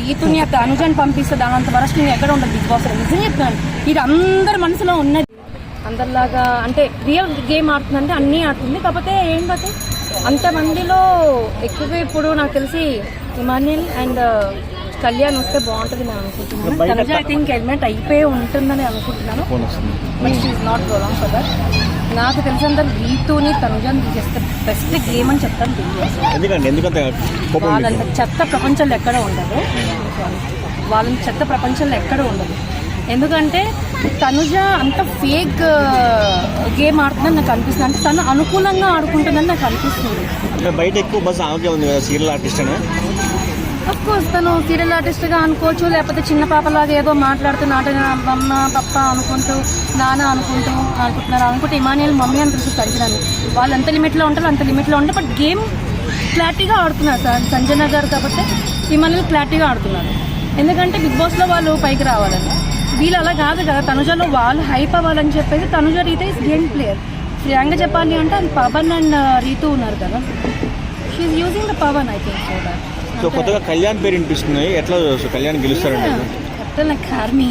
రీతుని ఆ తనుజని పంపిస్తే దానంత వరస్ట్ నేను ఎక్కడ ఉండదు బిగ్ బాస్. నిజం చెప్తున్నాను, ఇది అందరి మనసులో ఉన్నది. అందరిలాగా అంటే రియల్ గేమ్ ఆడుతుందంటే అన్నీ ఆడుతుంది. కాకపోతే ఏంటంటే అంతమందిలో ఎక్కువగా ఇప్పుడు నాకు తెలిసి ఇమాన్యుయల్ అండ్ కళ్యాణ్ వస్తే బాగుంటుంది నేను అనుకుంటున్నాను. తనుజ ఐ థింక్ ఎలిమెంట్ అయిపోయి ఉంటుందని అనుకుంటున్నాను. But she is not going for that. నాకు తెలిసినంత రీతుని తనుజని తీసేస్తే బెస్ట్ గేమ్ అని చెప్తాను. వాళ్ళంత చెత్త ప్రపంచంలో ఎక్కడ ఉండదు. వాళ్ళని చెత్త ప్రపంచంలో ఎక్కడ ఉండదు. ఎందుకంటే తనుజ అంత ఫేక్ గేమ్ ఆడుతుందని నాకు అనిపిస్తుంది. అంటే తను అనుకూలంగా ఆడుకుంటుందని నాకు అనిపిస్తుంది. బయట ఎక్కువ బస్ ఆమె ఉంది కదా, సీరియల్ ఆర్టిస్ట్ అని. అఫ్ కోర్స్ తను సీరియల్ ఆర్టిస్ట్గా అనుకోవచ్చు, లేకపోతే చిన్న పాపలాగా ఏదో మాట్లాడుతూ అమ్మ పప్ప అనుకుంటూ నాన్న అనుకుంటున్నారు అనుకుంటే ఇమాన్యుయల్ మమ్మీ అని పిలుస్తుంది సంజనాని. వాళ్ళు ఎంత లిమిట్లో ఉంటారో అంత లిమిట్లో ఉంటారు. బట్ గేమ్ క్లారిటీగా ఆడుతున్నారు సంజన గారు. కాబట్టి ఇమాన్యుయల్ క్లారిటీగా ఆడుతున్నారు. ఎందుకంటే బిగ్ బాస్లో వాళ్ళు పైకి రావాలని. వీళ్ళు అలా కాదు కదా, తనుజలో వాళ్ళు హైప్ అవ్వాలని చెప్పేసి Tanuja Reetha is game player. శ్రేయంగా చెప్పాలి అంటే అది పవన్ అండ్ రీతు ఉన్నారు కదా, she using the Pavan I think so that. So కొత్తగా కళ్యాణ్ పేరు వినిపిస్తుంది, ఎట్లా కళ్యాణ్ గెలుస్తారండి? లైక్ ఆర్మీ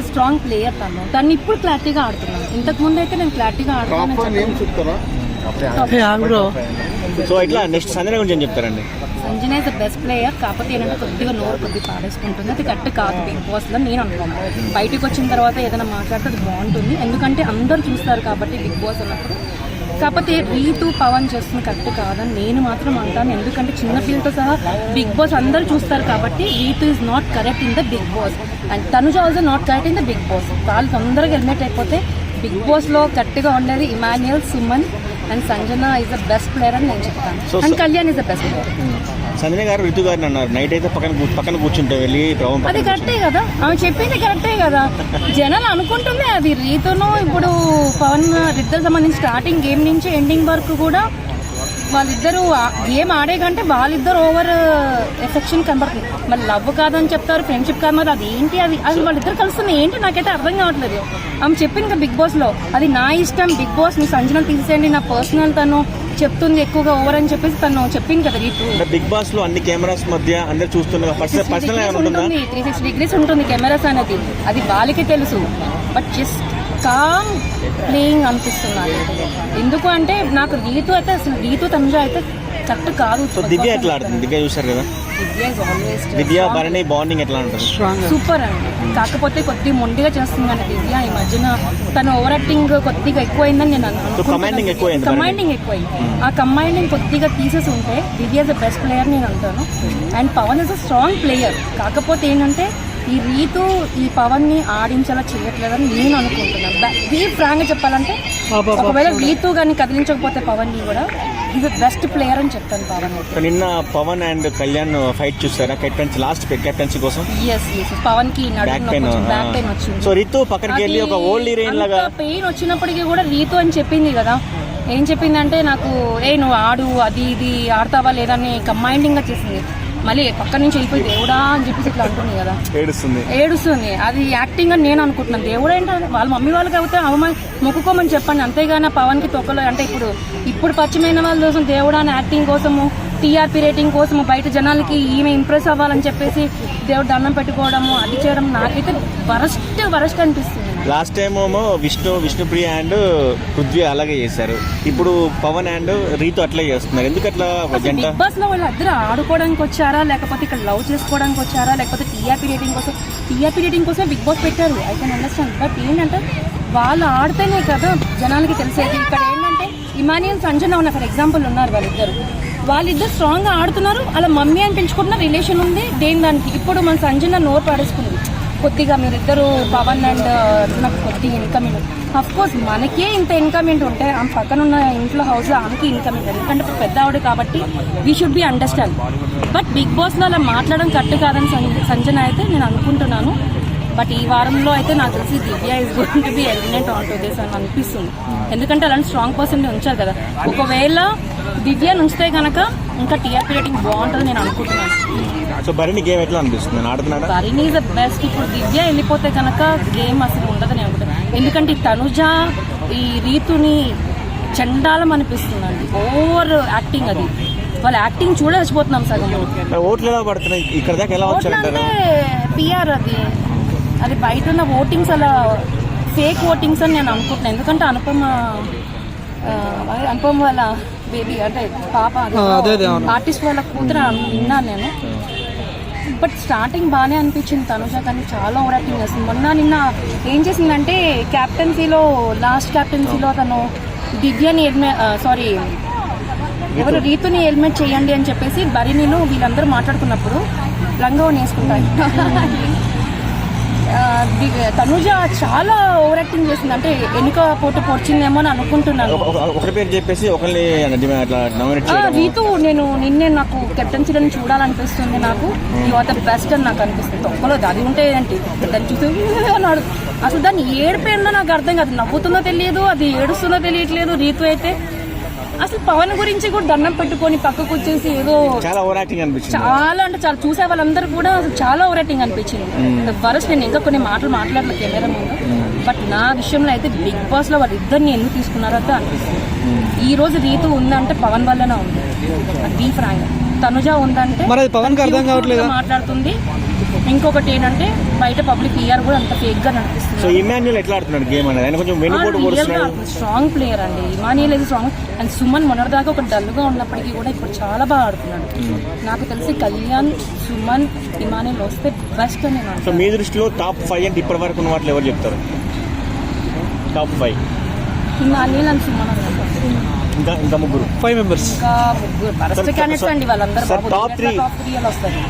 స్ట్రాంగ్ ప్లేయర్ తను ఇప్పుడు క్లారిటీగా ఆడుతున్నాను. ఇంతకు ముందు అయితే నేను క్లారిటీగా ఆడుతున్నాను. సో ఇట్లా నెక్స్ట్ సంజన గురించి ఏం చెప్తారండి? Sanjana is the best player. కాకపోతే ఏంటంటే కొద్దిగా పాడేసుకుంటుంది. అది కరెక్ట్ కాదు బిగ్ బాస్లో నేను అనుకోను. బయటకు వచ్చిన తర్వాత ఏదైనా మాట్లాడితే అది బాగుంటుంది. ఎందుకంటే అందరూ చూస్తారు కాబట్టి బిగ్ బాస్ అన్నప్పుడు. కాకపోతే రీతు పవన్ చేస్తుంది కరెక్ట్ కాదని నేను మాత్రం అంటాను. ఎందుకంటే చిన్న పిల్లలతో సహా బిగ్ బాస్ అందరూ చూస్తారు కాబట్టి Ritu is not correct in the Bigg Boss and Tanuja also not correct in the Bigg Boss. వాళ్ళు తొందరగా ఎలిమినేట్ అయిపోతే బిగ్ బాస్లో కరెక్ట్గా ఉండేది Emmanuel, Suman and Sanjana is the best player అని నేను చెప్తాను. And Kalyan is the best player. Sanjana గారు రితు గారిని అన్నారు నైట్ అయితే పక్కన కూర్చుంటే వెళ్ళి అది కరెక్టే కదా, ఆమె చెప్పింది కరెక్టే కదా. జనాలు అనుకుంటుంది అది రీతును ఇప్పుడు పవన్ ఇద్దరు సంబంధించి స్టార్టింగ్ గేమ్ నుంచి ఎండింగ్ వరకు కూడా వాళ్ళిద్దరూ గేమ్ ఆడే కంటే వాళ్ళిద్దరు ఓవర్ ఎఫెక్షన్ కనబడుతుంది. మరి లవ్ కాదని చెప్తారు, ఫ్రెండ్షిప్ కాదు. మరి అది ఏంటి? అది వాళ్ళిద్దరు కలుస్తుంది ఏంటి నాకైతే అర్థం కావట్లేదు. ఆమె చెప్పింది కదా బిగ్ బాస్లో, అది నా ఇష్టం బిగ్ బాస్ ని సంజన తీసేయండి, నా పర్సనల్ తను చెప్తుంది ఎక్కువగా ఓవర్ అని చెప్పేసి తను చెప్పింది కదా రీతు. బిగ్ బాస్ లో అన్ని కెమెరాస్ మధ్య అందరు చూస్తున్నారు, 360 degrees ఉంటుంది కెమెరాస్ అనేది. అది వాళ్ళకి తెలుసు. బట్ జస్ట్ కామ్ ప్లేయింగ్ అనిపిస్తున్నారు. ఎందుకు అంటే నాకు రీతు అయితే అసలు రీతు తనుజ అయితే కరెక్ట్ కాదు. దివ్య ఎట్లా ఆడుతుంది? దివ్య చూసారు కదా, దివ్య భరణి బాండింగ్ ఎట్లా ఉంటుంది? సూపర్ అండి. కాకపోతే కొద్దిగా మొండిగా చేస్తుందండి దివ్య ఈ మధ్యన. తన ఓవర్ యాక్టింగ్ కొద్దిగా ఎక్కువైందని నేను అనుకుంటున్నాను. కమాండింగ్ ఎక్కువైంది. ఆ కమాండింగ్ కొద్దిగా తీసేసి ఉంటే Divya is the best player నేను అంటాను. And Pavan is a strong player. కాకపోతే ఏంటంటే ఈ రీతు ఈ పవన్ ని ఆడించేలా చేయట్లేదని నేను అనుకుంటున్నాను. ఫ్రాంక్ గా చెప్పాలంటే ఒకవేళ రీతు కానీ కదిలించకపోతే పవన్ ని కూడా ఈజ్ బెస్ట్ ప్లేయర్ అని చెప్తాను పవన్. నిన్న పవన్ అండ్ కళ్యాణ్ ఫైట్ చూస్తారా లాస్ట్ కెప్టెన్సీ కోసం? పవన్ కి బ్యాక్ పెయిన్ వచ్చింది. సో రీతు పక్కనకి వెళ్ళి ఒక ఓల్డ్ హీరోయిన్ లాగా పెయిన్ వచ్చినప్పటికీ కూడా రీతు అని చెప్పింది కదా. ఏం చెప్పిందంటే నాకు నువ్వు ఆడు అది ఇది ఆడతావా లేదా అని కమాండింగ్ గా చేసింది. మళ్ళీ పక్క నుంచి వెళ్ళిపోయి దేవుడా అని చెప్పేసి ఇట్లా అంటుంది కదా, ఏడుస్తుంది. అది యాక్టింగ్ అని నేను అనుకుంటున్నాను. దేవుడు ఏంటంటే వాళ్ళ మమ్మీ వాళ్ళకి అయితే మొక్కుకోమని చెప్పండి, అంతేగాని పవన్ కి తొక్కలో అంటే ఇప్పుడు పరిచయమైన వాళ్ళ కోసం దేవుడా అని యాక్టింగ్ కోసము టీఆర్పీ రేటింగ్ కోసము బయట జనాలకి ఈమె ఇంప్రెస్ అవ్వాలని చెప్పేసి దేవుడు దండం పెట్టుకోవడము అది చేయడం నాకైతే వరస్ట్ అనిపిస్తుంది. లాస్ట్ టైం ఏమో విష్ణుప్రియ అండ్ పృథ్వీ అలాగే చేశారు. ఇప్పుడు పవన్ అండ్ రీతు అట్లా చేస్తున్నారు. ఎందుకు అట్లా? బిగ్ బాస్ లో వాళ్ళిద్దరు ఆడుకోవడానికి వచ్చారా, లేకపోతే ఇక్కడ లవ్ చేసుకోవడానికి వచ్చారా, లేకపోతే టీఆర్పీ రేటింగ్ కోసం బిగ్ బాస్ పెట్టారు. I can understand. బట్ ఏంటంటే వాళ్ళు ఆడితేనే కదా జనాలకి తెలిసేది. ఇక్కడ ఏంటంటే ఇమాన్యుయల్ సంజన ఉన్న ఫర్ ఎగ్జాంపుల్ ఉన్నారు. వాళ్ళిద్దరు స్ట్రాంగ్ గా ఆడుతున్నారు. అలా మమ్మీ అని పెంచుకుంటున్న రిలేషన్ ఉంది దానికి. ఇప్పుడు మన సంజన నోరు పాడేసుకుంది కొద్దిగా. మీరిద్దరు పవన్ అండ్ నాకు కొద్దిగా ఇన్కమింగ్. అఫ్ కోర్స్ మనకే ఇంత ఇన్కమింగ్ ఉంటే ఆమె పక్కన ఉన్న ఇంట్లో హౌస్ ఆమెకి ఇన్కమింగ్. ఎందుకంటే పెద్ద ఆవిడ కాబట్టి we should be understand. But Bigg బాస్లో అలా మాట్లాడడం కరెక్ట్ కాదని సంజన అయితే నేను అనుకుంటున్నాను. బట్ ఈ వారంలో అయితే నాకు తెలిసి Divya is going to be eliminate on to this అని అనిపిస్తుంది. ఎందుకంటే అలాంటి స్ట్రాంగ్ పర్సన్ ఉంచారు కదా. ఒకవేళ దివ్య ఉంచితే కనుక ఇంకా టీఆర్పీ రేటింగ్ బాగుంటుంది నేను అనుకుంటున్నాను. భరణి గేమ్ ఎట్లా అనిపిస్తుంది? Bharani is the best. ఇప్పుడు దివ్య వెళ్ళిపోతే కనుక గేమ్ అసలు ఉండదని అనుకుంటున్నాను. ఎందుకంటే తనుజ ఈ రీతుని చండాలం అనిపిస్తుందండి. ఓవర్ యాక్టింగ్ అది. వాళ్ళ యాక్టింగ్ చూడలేకపోతున్నాం సగం. మరి ఓట్లు ఎలా పడుతున్నాయి ఇక్కడ దాకా ఎలా వచ్చారంటారు? అంటే పిఆర్ అది బయట ఉన్న ఓటింగ్స్ అలా ఫేక్ ఓటింగ్స్ అని నేను అనుకుంటున్నాను. ఎందుకంటే అనుపమ వాళ్ళ బేబీ అంటే పాప ఆర్టిస్ట్ వాళ్ళ కూతురు విన్నాను నేను. బట్ స్టార్టింగ్ బాగానే అనిపించింది తనుజ, కానీ చాలా ఓవర్ యాక్టింగ్ చేస్తుంది. నిన్న ఏం చేసిందంటే క్యాప్టెన్సీలో లాస్ట్ క్యాప్టెన్సీలో తను దివ్యని ఎవరు రీతుని ఎలిమినేట్ చేయండి అని చెప్పేసి బరినీను వీళ్ళందరూ మాట్లాడుకున్నప్పుడు లంగా వేసుకుంటారు. తనుజ చాలా ఓవర్ యాక్టింగ్ చేసింది. అంటే వెనుక పోటు పొడిచిందేమో అని అనుకుంటున్నాను. రీతు నిన్నే నాకు కెప్టెన్సీలో చూడాలనిపిస్తుంది, నాకు యు ఆర్ ద బెస్ట్ అని నాకు అనిపిస్తుంది. తొక్కలేదు అది ఉంటే ఏంటి దాన్ని చూసి అన్నాడు. అసలు దాన్ని ఏడిపోయిందో నాకు అర్థం కాదు, నవ్వుతుందో తెలియదు, అది ఏడుస్తుందో తెలియట్లేదు. రీతు అయితే అసలు పవన్ గురించి కూడా దండం పెట్టుకొని పక్కకు వచ్చేసి ఏదో చాలా ఓవర్ యాక్టింగ్ అనిపించింది. చాలా అంటే చాలా చూసే వాళ్ళందరూ కూడా చాలా ఓవర్ యాక్టింగ్ అనిపించింది. వరస్ట్ నేను ఇంకా కొన్ని మాట్లాడలేదు కెమెరా ముందు. బట్ నా విషయంలో అయితే బిగ్ బాస్ లో వాళ్ళిద్దరిని ఎందుకు తీసుకున్నారో అయితే అనిపిస్తుంది. ఈ రోజు రీతు ఉందంటే పవన్ వల్లనే ఉంది, బీ ఫ్రాంక్. తనుజ ఉందంటే పవన్ మాట్లాడుతుంది. ఇంకొకటి ఏంటంటే బయట పబ్లిక్ ఇయర్ కూడా అంత ఫేక్ గా నడిపిస్తుంది. సో ఇమాన్యుయల్ ఎట్లా ఆడుతున్నాడు గేమ్ అనేది? ఆయన కొంచెం వెనుకోడు కొడుతున్నాడు. స్ట్రాంగ్ ప్లేయర్ అండి ఇమాన్యుయల్ ఇది స్ట్రాంగ్. అండ్ సుమన్ మొన్నటిదాకా ఒక డల్ గా ఉన్నప్పటికీ కూడా ఇప్పుడు చాలా బాగా ఆడుతున్నాడు. నాకు తెలిసి కళ్యాణ్, సుమన్, ఇమాన్యుయల్ వస్తే బెస్ట్ అని నేను. సో మీ దృష్టిలో టాప్ 5 అంటే ఇప్పటి వరకు ఉన్న వాటిలో ఎవరు చెప్తారు? టాప్ 5 ఇమాన్యుయల్ అండ్ సుమన్ ఇంకా ముగ్గురు 5 మెంబర్స్ ఫస్ట్ క్యాండిడేట్స్ అండి వాళ్ళందరూ.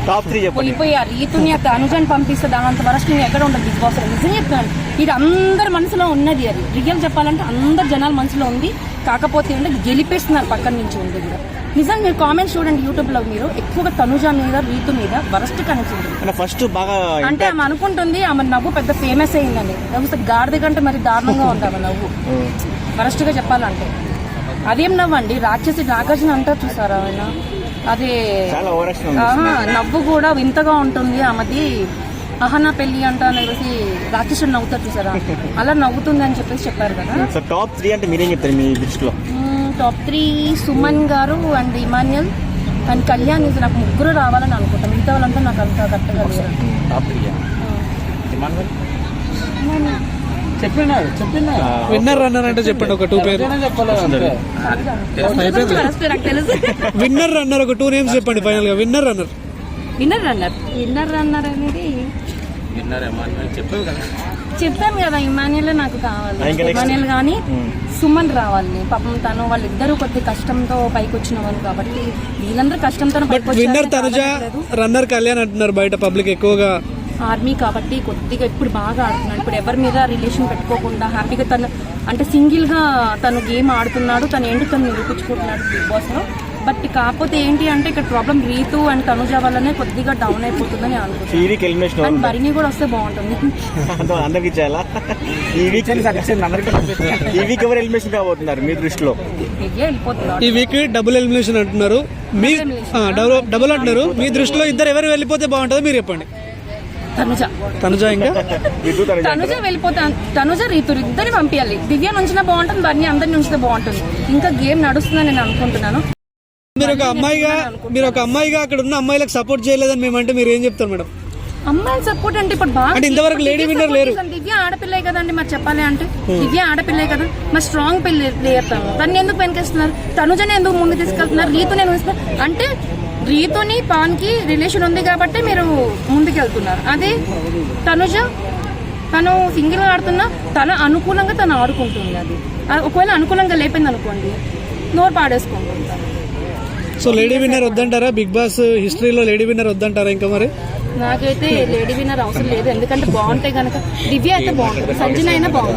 టాప్ 3 పోయి ఆ రీతుని అనుజని పంపిస్తే దానంత వరస్ట్ నేను ఎక్కడ ఉండదు బిగ్ బాస్. నిజం చెప్తాను, ఇది అందరి మనసులో ఉన్నది. అది రియల్ చెప్పాలంటే అందరు జనాల మనసులో ఉంది. కాకపోతే ఏంటంటే గెలిపేస్తున్నారు పక్కన నుంచి ఉంది కూడా. నిజం మీరు కామెంట్స్ చూడండి యూట్యూబ్ లో, మీరు ఎక్కువగా తనుజ మీద రీతు మీద వరస్ట్ కనెక్షన్ ఫస్ట్ బాగా అంటే ఆమె అనుకుంటుంది ఆమె నవ్వు పెద్ద ఫేమస్ అయిందని. గాడిద కంటే మరి దారుణంగా ఉంది ఆమె నవ్వు. వరస్ట్ గా చెప్పాలంటే అదేం నవ్వండి, రాక్షసి నాగార్జున అంటారు చూసారా ఆయన, అదే నవ్వు కూడా వింతగా ఉంటుంది ఆమెది. అహనా పెళ్లి అంట అనేసి రాక్షసుడు నవ్వుతారు చూసారా, అలా నవ్వుతుంది అని చెప్పేసి చెప్పారు కదా. టాప్ 3 అంటే మీరేం చెప్తారు మీ లిస్ట్ లో? టాప్ 3 సుమన్ గారు అండ్ ఇమాన్యుయల్ అండ్ కళ్యాణ్. ఇది నాకు ముగ్గురు రావాలని అనుకుంటాను, మిగతా వాళ్ళంతా నాకు అంత కరెక్ట్గా లేరు. విన్నర్ రన్నర్ అంటే చెప్పండి ఒక 2 పేరు. విన్నర్ రన్నర్ ఒక 2 నేమ్స్ చెప్పండి ఫైనల్ గా. విన్నర్ రన్నర్ అనేది చెప్పాను కదా, ఇమాన్యుయల్ నాకు కావాలి. ఇమాన్యుయల్ కానీ సుమన్ రావాలి. పాపం తను వాళ్ళిద్దరూ కొద్ది కష్టంతో పైకి వచ్చిన వాళ్ళు కాబట్టి వీళ్ళందరూ కష్టంతో. విన్నర్ తనుజ, రన్నర్ కళ్యాణ్ అంటున్నారు బయట పబ్లిక్ ఎక్కువగా. ఆర్మీ కాబట్టి కొద్దిగా ఇప్పుడు బాగా ఆడుతున్నాడు. ఇప్పుడు ఎవరి మీద రిలేషన్ పెట్టుకోకుండా హ్యాపీగా తను అంటే సింగిల్ గా తను గేమ్ ఆడుతున్నాడు. తను ఏంటి తను నిరూపించుకుంటున్నాడు బిగ్ బాస్ లో. బట్ కాకపోతే ఏంటి అంటే ఇక్కడ ప్రాబ్లం రీతు అండ్ తనుజ వల్లనే కొద్దిగా డౌన్ అయిపోతుందని అనుకుంటున్నాను. అండ్ బరిని కూడా వస్తే బాగుంటుంది. మీ దృష్టిలో ఈ వీక్ డబుల్ ఎలిమినేషన్ అంటున్నారు, డబుల్ అంటున్నారు. మీ దృష్టిలో ఇద్దరు ఎవరు వెళ్ళిపోతే బాగుంటుందో మీరు చెప్పండి. తనుజ ఇంకా తనుజ వెళ్ళిపోతాను. తనుజ రీతు ఇద్దరిని పంపించాలి. దివ్య నుంచినా బాగుంటుంది, బర్ని అందరిని ఉంచితే బాగుంటుంది. ఇంకా గేమ్ నడుస్తుందని నేను అనుకుంటున్నాను. మీరు ఒక అమ్మాయిగా అక్కడ ఉన్న అమ్మాయిలకు సపోర్ట్ చేయలేదని మేమంటే మీరు ఏం చెప్తారు మేడం? అమ్మాయిల సపోర్ట్ అంటే ఇప్పుడు బాగా ఇంతవరకు లేడీ విన్నర్ లేరు. దివ్య ఆడపిల్లే కదండి, మరి చెప్పాలి అంటే దివ్య ఆడపిల్లే కదా, మరి స్ట్రాంగ్ ప్లేయర్ తను. దాన్ని ఎందుకు వెనకేస్తున్నారు? తనుజని ఎందుకు ముందు తీసుకెళ్తున్నారు? రీతు నేను అంటే రీతుని పవన్ కి రిలేషన్ ఉంది కాబట్టి మీరు ముందుకెళ్తున్నారు. అదే తనుజ తను సింగిల్ గా ఆడుతున్నా తన అనుకూలంగా తను ఆడుకుంటుంది. అది ఒకవేళ అనుకూలంగా లేపింది అనుకోండి నోరు పాడేసుకుంటుంటారు. సో లేడీ విన్నర్ వద్దంటారా? బిగ్ బాస్ హిస్టరీలో లేడీ విన్నర్ వద్దంటారా? ఇంకా మరి నాకైతే లేడీ విన్నర్ అవసరం లేదు. ఎందుకంటే బాగుంటే కనుక దివ్య అయితే బాగుంటుంది, సంజన అయినా బాగుంటుంది.